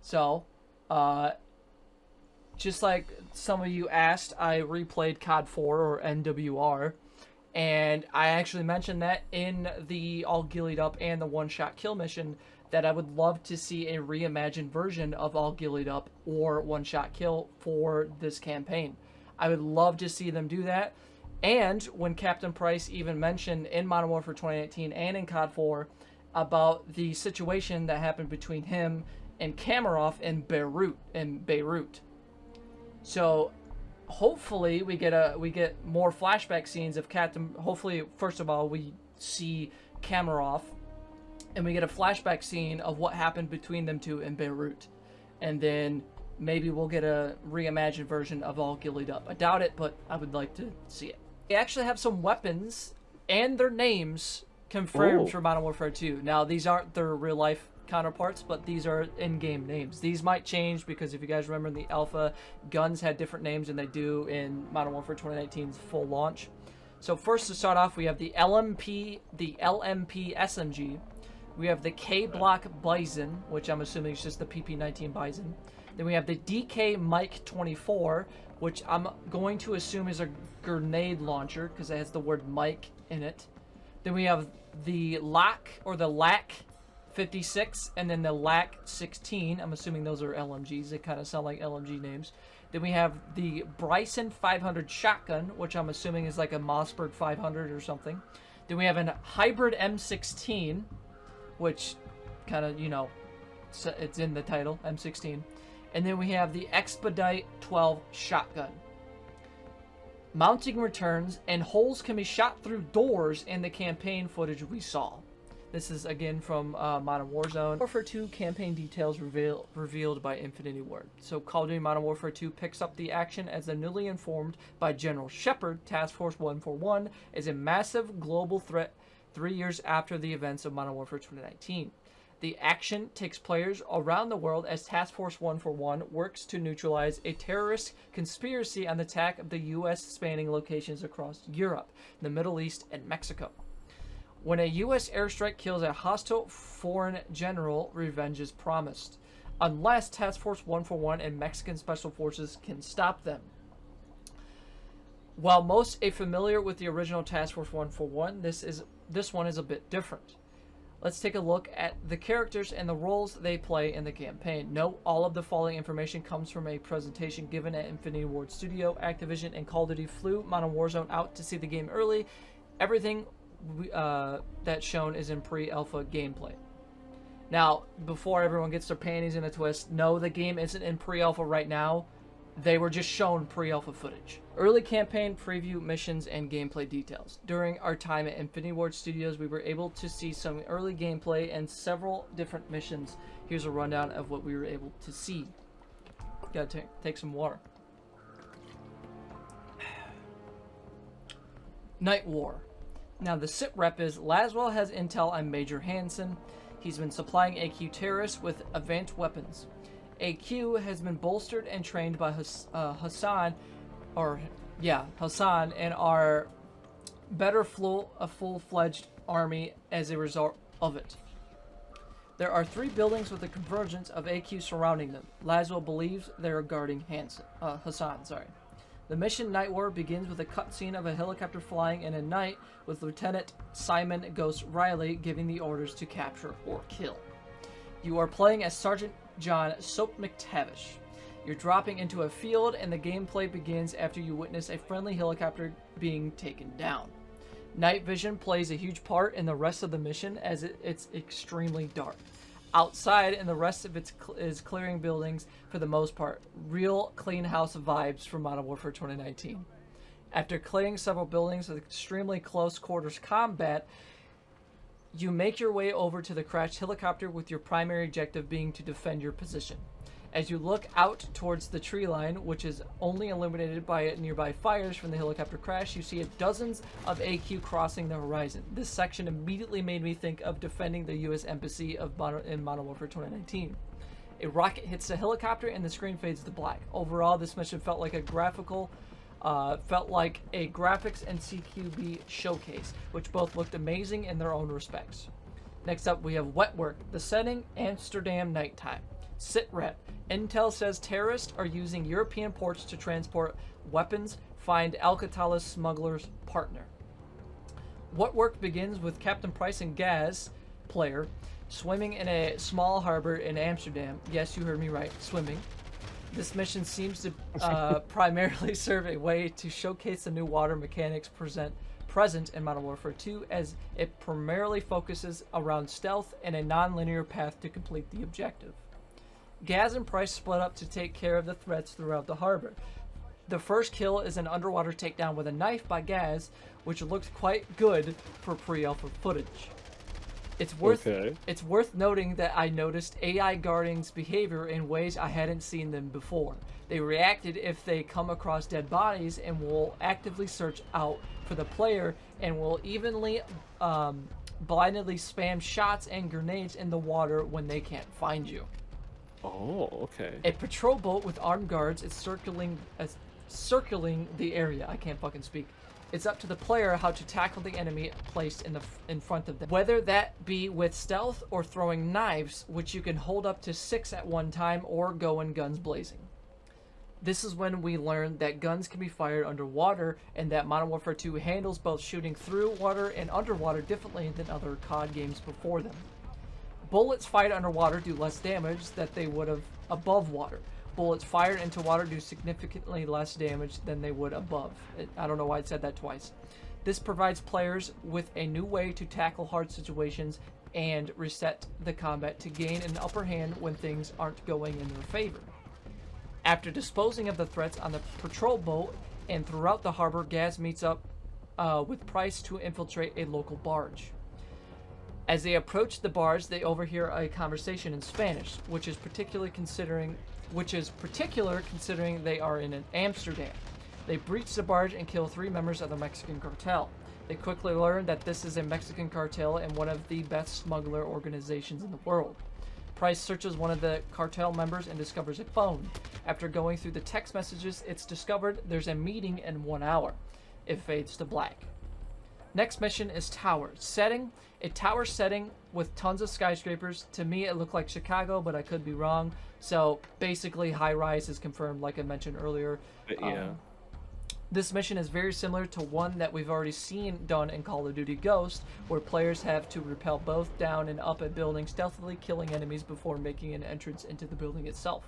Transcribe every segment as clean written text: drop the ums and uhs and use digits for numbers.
So, just like some of you asked, I replayed COD 4 or MWR, and I actually mentioned that in the All Gillied Up and the One-Shot Kill mission that I would love to see a reimagined version of All Gillied Up or One-Shot Kill for this campaign. I would love to see them do that. And when Captain Price even mentioned in Modern Warfare 2019 and in COD 4 about the situation that happened between him and Kamarov in Beirut. So hopefully we get more flashback scenes of Captain. Hopefully, first of all, we see Kamarov and we get a flashback scene of what happened between them two in Beirut. And then maybe we'll get a reimagined version of All Gillied Up. I doubt it, but I would like to see it. They actually have some weapons and their names confirmed for Modern Warfare 2. Now, these aren't their real-life counterparts, but these are in-game names. These might change because if you guys remember in the alpha, guns had different names than they do in Modern Warfare 2019's full launch. So first to start off, we have the LMP SMG. We have the K-Block Bison, which I'm assuming is just the PP-19 Bison. Then we have the DK Mike 24, which I'm going to assume is a grenade launcher because it has the word Mike in it. Then we have the LAC 56 and then the LAC 16. I'm assuming those are LMGs. They kind of sound like LMG names. Then we have the Bryson 500 shotgun, which I'm assuming is like a Mossberg 500 or something. Then we have a hybrid M16, which kind of, you know, it's in the title, M16. And then we have the Expedite 12 shotgun. Mounting returns, and holes can be shot through doors in the campaign footage we saw. This is again from Modern Warzone. Warfare 2 campaign details revealed by Infinity Ward. So Call of Duty Modern Warfare 2 picks up the action as the newly informed by General Shepard, Task Force 141 is a massive global threat 3 years after the events of Modern Warfare 2019. The action takes players around the world as Task Force 141 works to neutralize a terrorist conspiracy on the attack of the U.S. spanning locations across Europe, the Middle East, and Mexico. When a U.S. airstrike kills a hostile foreign general, revenge is promised, unless Task Force 141 and Mexican Special Forces can stop them. While most are familiar with the original Task Force 141, this one is a bit different. Let's take a look at the characters and the roles they play in the campaign. Note, all of the following information comes from a presentation given at Infinity Ward Studio. Activision and Call of Duty flew Modern Warzone out to see the game early. Everything that's shown is in pre-alpha gameplay. Now, before everyone gets their panties in a twist, no, the game isn't in pre-alpha right now. They were just shown pre-alpha footage. Early campaign preview missions and gameplay details. During our time at Infinity Ward Studios, we were able to see some early gameplay and several different missions. Here's a rundown of what we were able to see. Gotta take some water. Night War. Now the sit rep is Laswell has intel on Major Hansen. He's been supplying AQ terrorists with advanced weapons. AQ has been bolstered and trained by Hassan and are better a full-fledged army as a result of it. There are 3 buildings with a convergence of AQ surrounding them. Laswell believes they are guarding Hassan. The mission Night War begins with a cutscene of a helicopter flying in a night with Lieutenant Simon Ghost Riley giving the orders to capture or kill. You are playing as Sergeant John Soap McTavish. You're dropping into a field and the gameplay begins after you witness a friendly helicopter being taken down. Night vision plays a huge part in the rest of the mission as it's extremely dark. Outside and the rest of it is clearing buildings for the most part. Real clean house vibes from Modern Warfare 2019. After clearing several buildings with extremely close quarters combat, you make your way over to the crashed helicopter with your primary objective being to defend your position. As you look out towards the tree line, which is only illuminated by nearby fires from the helicopter crash, you see dozens of AQ crossing the horizon. This section immediately made me think of defending the U.S. Embassy in Modern Warfare 2019. A rocket hits the helicopter and the screen fades to black. Overall, this mission felt like a graphics and CQB showcase, which both looked amazing in their own respects. Next up, we have Wet Work. The setting, Amsterdam nighttime. Sitrep. Intel says terrorists are using European ports to transport weapons. Find Alcatala's smuggler's partner. What work begins with Captain Price and Gaz, player, swimming in a small harbor in Amsterdam. Yes, you heard me right, swimming. This mission seems to primarily serve a way to showcase the new water mechanics present in Modern Warfare 2, as it primarily focuses around stealth and a non-linear path to complete the objective. Gaz and Price split up to take care of the threats throughout the harbor. The first kill is an underwater takedown with a knife by Gaz, which looked quite good for pre-alpha footage. It's worth noting that I noticed AI guarding's behavior in ways I hadn't seen them before. They reacted if they come across dead bodies and will actively search out for the player and will evenly blindly spam shots and grenades in the water when they can't find you. Oh, okay. A patrol boat with armed guards is circling the area. I can't fucking speak. It's up to the player how to tackle the enemy placed in front of them. Whether that be with stealth or throwing knives, which you can hold up to 6 at one time, or go in guns blazing. This is when we learn that guns can be fired underwater, and that Modern Warfare 2 handles both shooting through water and underwater differently than other COD games before them. Bullets fired underwater do less damage than they would have above water. Bullets fired into water do significantly less damage than they would above. I don't know why it said that twice. This provides players with a new way to tackle hard situations and reset the combat to gain an upper hand when things aren't going in their favor. After disposing of the threats on the patrol boat and throughout the harbor, Gaz meets up with Price to infiltrate a local barge. As they approach the barge, they overhear a conversation in Spanish, which is particular considering they are in Amsterdam. They breach the barge and kill 3 members of the Mexican cartel. They quickly learn that this is a Mexican cartel and one of the best smuggler organizations in the world. Price searches one of the cartel members and discovers a phone. After going through the text messages, it's discovered there's a meeting in 1 hour. It fades to black. Next mission is Tower. Setting: a tower setting with tons of skyscrapers. To me, it looked like Chicago, but I could be wrong. So basically, high rise is confirmed, like I mentioned earlier. Yeah. This mission is very similar to one that we've already seen done in Call of Duty Ghost, where players have to rappel both down and up a building, stealthily killing enemies before making an entrance into the building itself.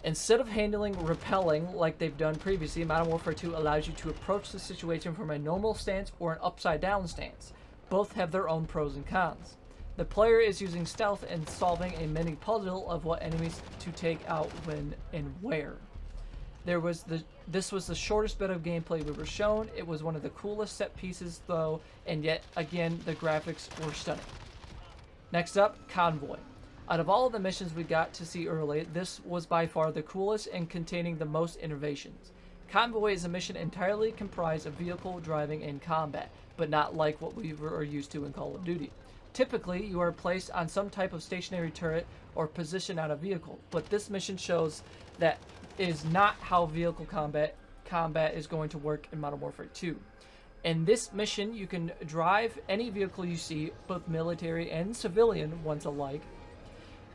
Instead of handling rappelling like they've done previously, Modern Warfare 2 allows you to approach the situation from a normal stance or an upside-down stance. Both have their own pros and cons. The player is using stealth and solving a mini puzzle of what enemies to take out when and where. This was the shortest bit of gameplay we were shown. It was one of the coolest set pieces though, and yet again the graphics were stunning. Next up, Convoy. Out of all of the missions we got to see early, this was by far the coolest and containing the most innovations. Convoy is a mission entirely comprised of vehicle driving and combat, but not like what we are used to in Call of Duty. Typically, you are placed on some type of stationary turret or position on a vehicle, but this mission shows that is not how vehicle combat is going to work in Modern Warfare 2. In this mission, you can drive any vehicle you see, both military and civilian ones alike.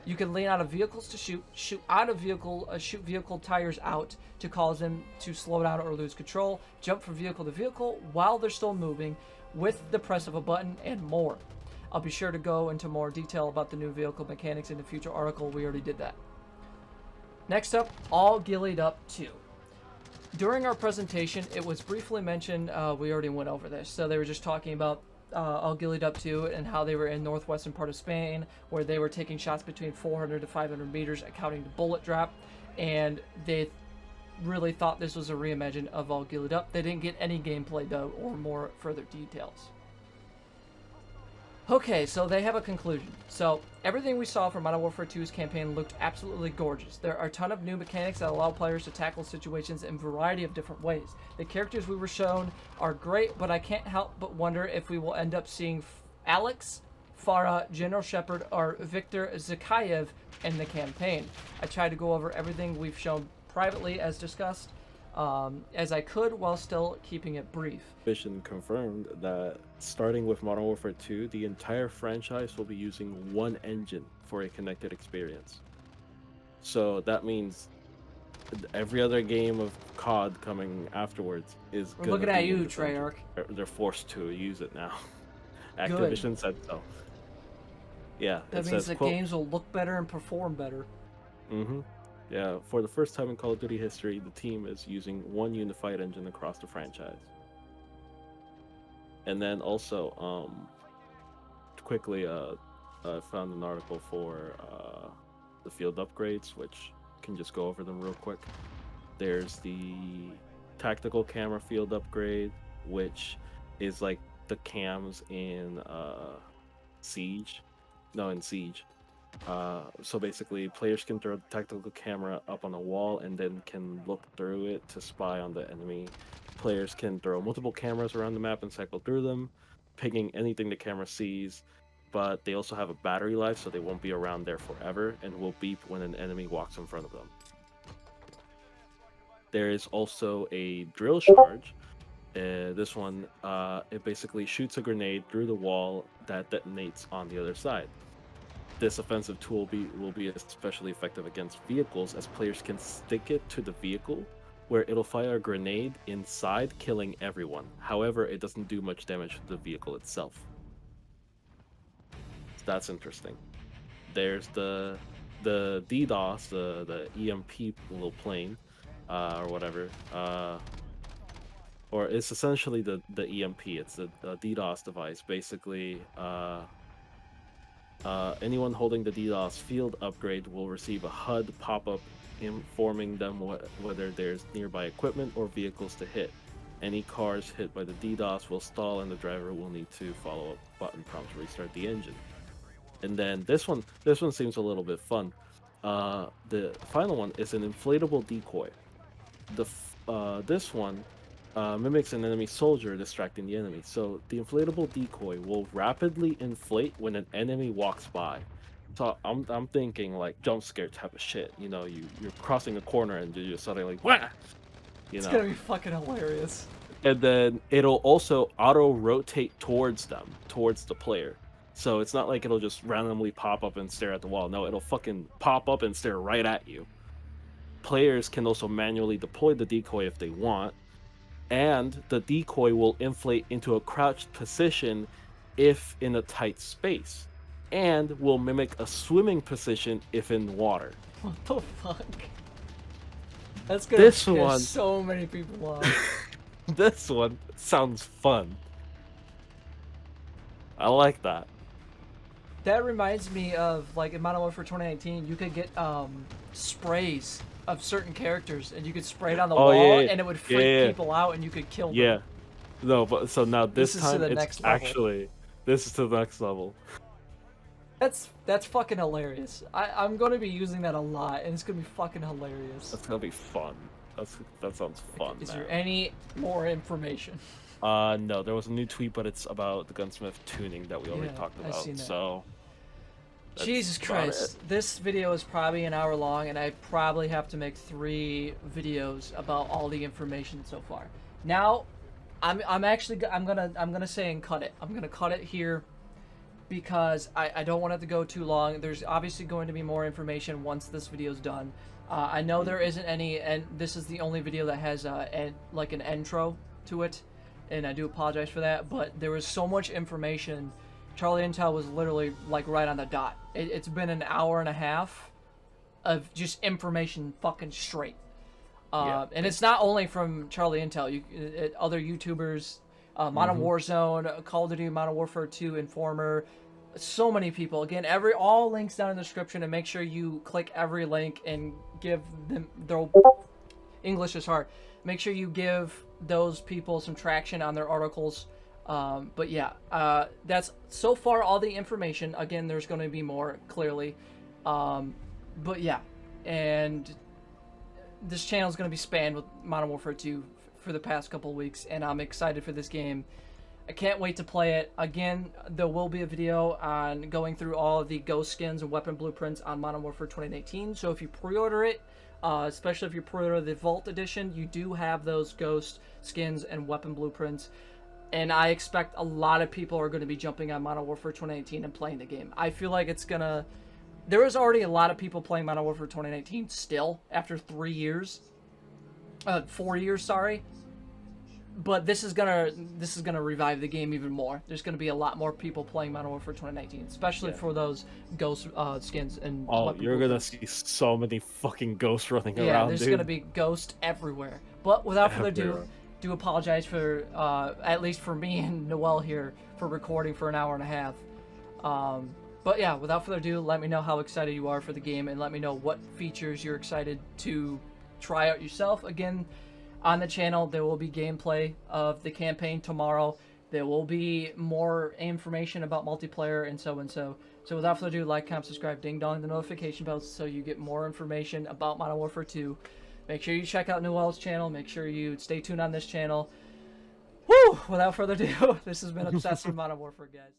You can lean out of vehicles to shoot vehicle tires out to cause them to slow down or lose control, jump from vehicle to vehicle while they're still moving with the press of a button, and more. I'll be sure to go into more detail about the new vehicle mechanics in a future article. We already did that. Next up, All Gillied Up 2. During our presentation, it was briefly mentioned, we already went over this, so they were just talking about All Gillied Up 2 and how they were in northwestern part of Spain, where they were taking shots between 400 to 500 meters, accounting the bullet drop, and they really thought this was a reimagine of All Gillied Up. They didn't get any gameplay though, or more further details. Okay, so they have a conclusion. So, everything we saw from Modern Warfare 2's campaign looked absolutely gorgeous. There are a ton of new mechanics that allow players to tackle situations in a variety of different ways. The characters we were shown are great, but I can't help but wonder if we will end up seeing Alex, Farah, General Shepard, or Viktor Zakhaev in the campaign. I tried to go over everything we've shown privately as discussed. as I could while still keeping it brief. Vision confirmed that starting with Modern Warfare 2, the entire franchise will be using one engine for a connected experience. So that means every other game of COD coming afterwards is We're gonna looking at be in you, this engine. Treyarch. They're forced to use it now. Good. Activision said so. Yeah, That it means says, the quote, games will look better and perform better. Yeah, for the first time in Call of Duty history, the team is using one unified engine across the franchise. And then also, quickly, I found an article for the field upgrades, which can just go over them real quick. There's the tactical camera field upgrade, which is like the cams in Siege. No, in Siege. So basically, players can throw the tactical camera up on a wall and then can look through it to spy on the enemy. Players can throw multiple cameras around the map and cycle through them, pinging anything the camera sees. But they also have a battery life, so they won't be around there forever and will beep when an enemy walks in front of them. There is also a drill charge. This one, it basically shoots a grenade through the wall that detonates on the other side. This offensive tool will be especially effective against vehicles, as players can stick it to the vehicle, where it'll fire a grenade inside, killing everyone. However, it doesn't do much damage to the vehicle itself. So that's interesting. There's the DDoS, the EMP little plane, or whatever. Or it's essentially the EMP. It's the DDoS device. Basically, anyone holding the DDoS field upgrade will receive a HUD pop-up informing them whether there's nearby equipment or vehicles to hit. Any cars hit by the DDoS will stall, and the driver will need to follow a button prompt to restart the engine. And then this one seems a little bit fun. The final one is an inflatable decoy. This one mimics an enemy soldier distracting the enemy. So the inflatable decoy will rapidly inflate when an enemy walks by. So I'm thinking like jump scare type of shit. You know, you're crossing a corner and you're just suddenly like, wah! It's gonna be fucking hilarious. And then it'll also auto rotate towards the player. So it's not like it'll just randomly pop up and stare at the wall. No, it'll fucking pop up and stare right at you. Players can also manually deploy the decoy if they want. And the decoy will inflate into a crouched position if in a tight space, and will mimic a swimming position if in water. What the fuck? That's gonna piss one, so many people off. This one sounds fun. I like that. That reminds me of, like, in Modern Warfare 2019, you could get sprays of certain characters, and you could spray it on the wall, and it would freak people out, and you could kill them. Yeah. No, but so now this is time to the it's next level. actually this is to the next level. That's fucking hilarious. I'm gonna be using that a lot, and it's gonna be fucking hilarious. That's gonna be fun. That sounds fun. Is there any more information? No, there was a new tweet, but it's about the gunsmith tuning that we already talked about. I've seen that. So Jesus Christ, this video is probably an hour long, and I probably have to make 3 videos about all the information so far. Now, I'm gonna say and cut it. I'm gonna cut it here because I don't want it to go too long. There's obviously going to be more information once this video is done. I know there isn't any, and this is the only video that has like an intro to it, and I do apologize for that. But there was so much information. Charlie Intel was literally like right on the dot. It's been an hour and a half of just information fucking straight. And it's not only from Charlie Intel. Other YouTubers, Modern Warzone, Call of Duty, Modern Warfare 2, Informer, so many people. Again, all links down in the description, and make sure you click every link and give them their English is hard. Make sure you give those people some traction on their articles. But yeah, that's so far all the information. Again, there's going to be more, clearly. But yeah, and this channel is going to be spanned with Modern Warfare 2 for the past couple of weeks, and I'm excited for this game. I can't wait to play it. Again, there will be a video on going through all of the ghost skins and weapon blueprints on Modern Warfare 2019. So if you pre-order it, especially if you pre-order the Vault Edition, you do have those ghost skins and weapon blueprints. And I expect a lot of people are going to be jumping on Modern Warfare 2019 and playing the game. I feel like it's going to... There is already a lot of people playing Modern Warfare 2019 still, after 4 years, sorry. But this is gonna revive the game even more. There's gonna be a lot more people playing Modern Warfare 2019, especially for those ghost skins and. Oh, you're gonna see so many fucking ghosts running around. Yeah, there's dude. gonna be ghosts everywhere. But without further ado, do apologize for at least for me and Noel here for recording for an hour and a half. But yeah, without further ado, let me know how excited you are for the game, and let me know what features you're excited to try out yourself. Again, on the channel, there will be gameplay of the campaign tomorrow. There will be more information about multiplayer and so and so. So without further ado, like, comment, subscribe, ding dong the notification bell so you get more information about Modern Warfare 2. Make sure you check out Noel's channel. Make sure you stay tuned on this channel. Woo! Without further ado, this has been Obsessed with Modern Warfare, guys.